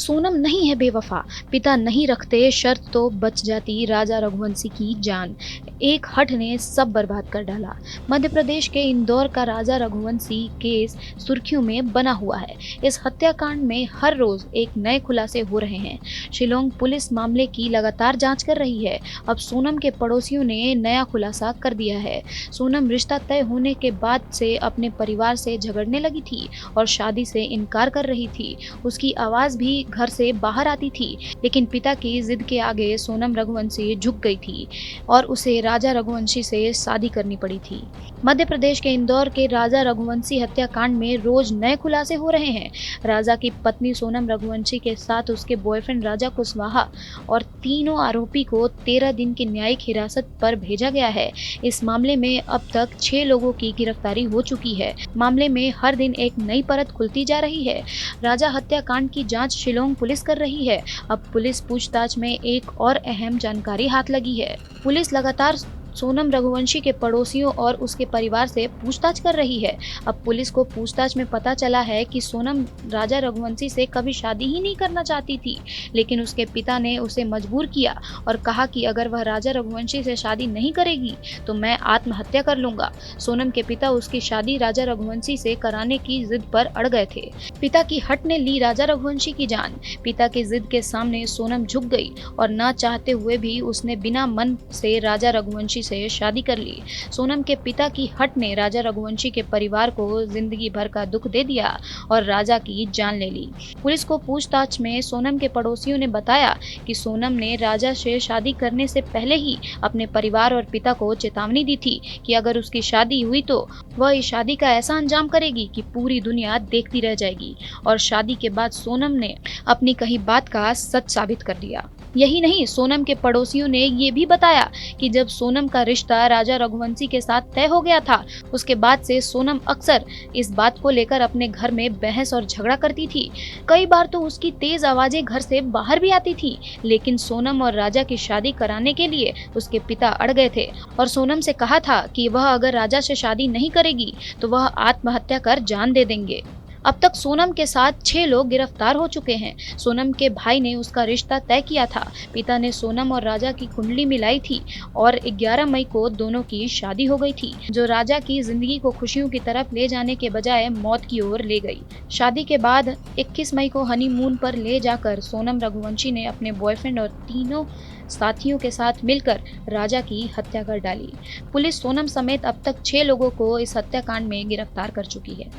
सोनम नहीं है बेवफा, पिता नहीं रखते शर्त तो बच जाती राजा रघुवंशी की जान। एक हठ ने सब बर्बाद कर डाला। मध्य प्रदेश के इंदौर का राजा रघुवंशी केस सुर्खियों में बना हुआ है। इस हत्याकांड में हर रोज एक नए खुलासे हो रहे हैं। शिलोंग पुलिस मामले की लगातार जांच कर रही है। अब सोनम के पड़ोसियों ने नया खुलासा कर दिया है। सोनम रिश्ता तय होने के बाद से अपने परिवार से झगड़ने लगी थी और शादी से इनकार कर रही थी। उसकी आवाज भी घर से बाहर आती थी, लेकिन पिता की जिद के आगे सोनम रघुवंशी झुक गई थी और उसे राजा रघुवंशी से शादी करनी पड़ी थी। मध्य प्रदेश के इंदौर के राजा रघुवंशी हत्याकांड में रोज नए खुलासे हो रहे हैं। राजा की पत्नी सोनम रघुवंशी के साथ उसके बॉयफ्रेंड राजा कुशवाहा और तीनों आरोपी को 13 दिन की न्यायिक हिरासत पर भेजा गया है। इस मामले में अब तक 6 लोगों की गिरफ्तारी हो चुकी है। मामले में हर दिन एक नई परत खुलती जा रही है। राजा हत्याकांड की जांच शिलोंग पुलिस कर रही है। अब पुलिस पूछताछ में एक और अहम जानकारी हाथ लगी है। पुलिस लगातार सोनम रघुवंशी के पड़ोसियों और उसके परिवार से पूछताछ कर रही है। अब पुलिस को पूछताछ में पता चला है कि सोनम राजा रघुवंशी से कभी शादी ही नहीं करना चाहती थी, लेकिन उसके पिता ने उसे मजबूर किया और कहा कि अगर वह राजा रघुवंशी से शादी नहीं करेगी तो मैं आत्महत्या कर लूंगा। सोनम के पिता उसकी शादी राजा रघुवंशी से कराने की जिद पर अड़ गए थे। पिता की हट ने ली राजा रघुवंशी की जान। पिता की जिद के सामने सोनम झुक गई और न चाहते हुए भी उसने बिना मन से राजा रघुवंशी से शादी कर ली। सोनम के पिता की हट ने राजा रघुवंशी के परिवार को जिंदगी भर का दुख दे दिया और राजा की जान ले ली। पुलिस को पूछताछ में सोनम के पड़ोसियों ने बताया कि सोनम ने राजा से शादी करने से पहले ही अपने परिवार और पिता को चेतावनी दी थी कि अगर उसकी शादी हुई तो वह इस शादी का ऐसा अंजाम करेगी कि पूरी दुनिया देखती रह जाएगी। और शादी के बाद सोनम ने अपनी कही बात का सच साबित कर दिया। यही नहीं, सोनम के पड़ोसियों ने ये भी बताया कि जब सोनम का रिश्ता राजा रघुवंशी के साथ तय हो गया था, उसके बाद से सोनम अक्सर इस बात को लेकर अपने घर में बहस और झगड़ा करती थी। कई बार तो उसकी तेज आवाजें घर से बाहर भी आती थी, लेकिन सोनम और राजा की शादी कराने के लिए उसके पिता अड़ गए थे और सोनम से कहा था कि वह अगर राजा से शादी नहीं करेगी तो वह आत्महत्या कर जान दे देंगे। अब तक सोनम के साथ 6 लोग गिरफ्तार हो चुके हैं। सोनम के भाई ने उसका रिश्ता तय किया था। पिता ने सोनम और राजा की कुंडली मिलाई थी और 11 मई को दोनों की शादी हो गई थी, जो राजा की जिंदगी को खुशियों की तरफ ले जाने के बजाय मौत की ओर ले गई। शादी के बाद 21 मई को हनीमून पर ले जाकर सोनम रघुवंशी ने अपने बॉयफ्रेंड और तीनों साथियों के साथ मिलकर राजा की हत्या कर डाली। पुलिस सोनम समेत अब तक 6 लोगों को इस हत्याकांड में गिरफ्तार कर चुकी है।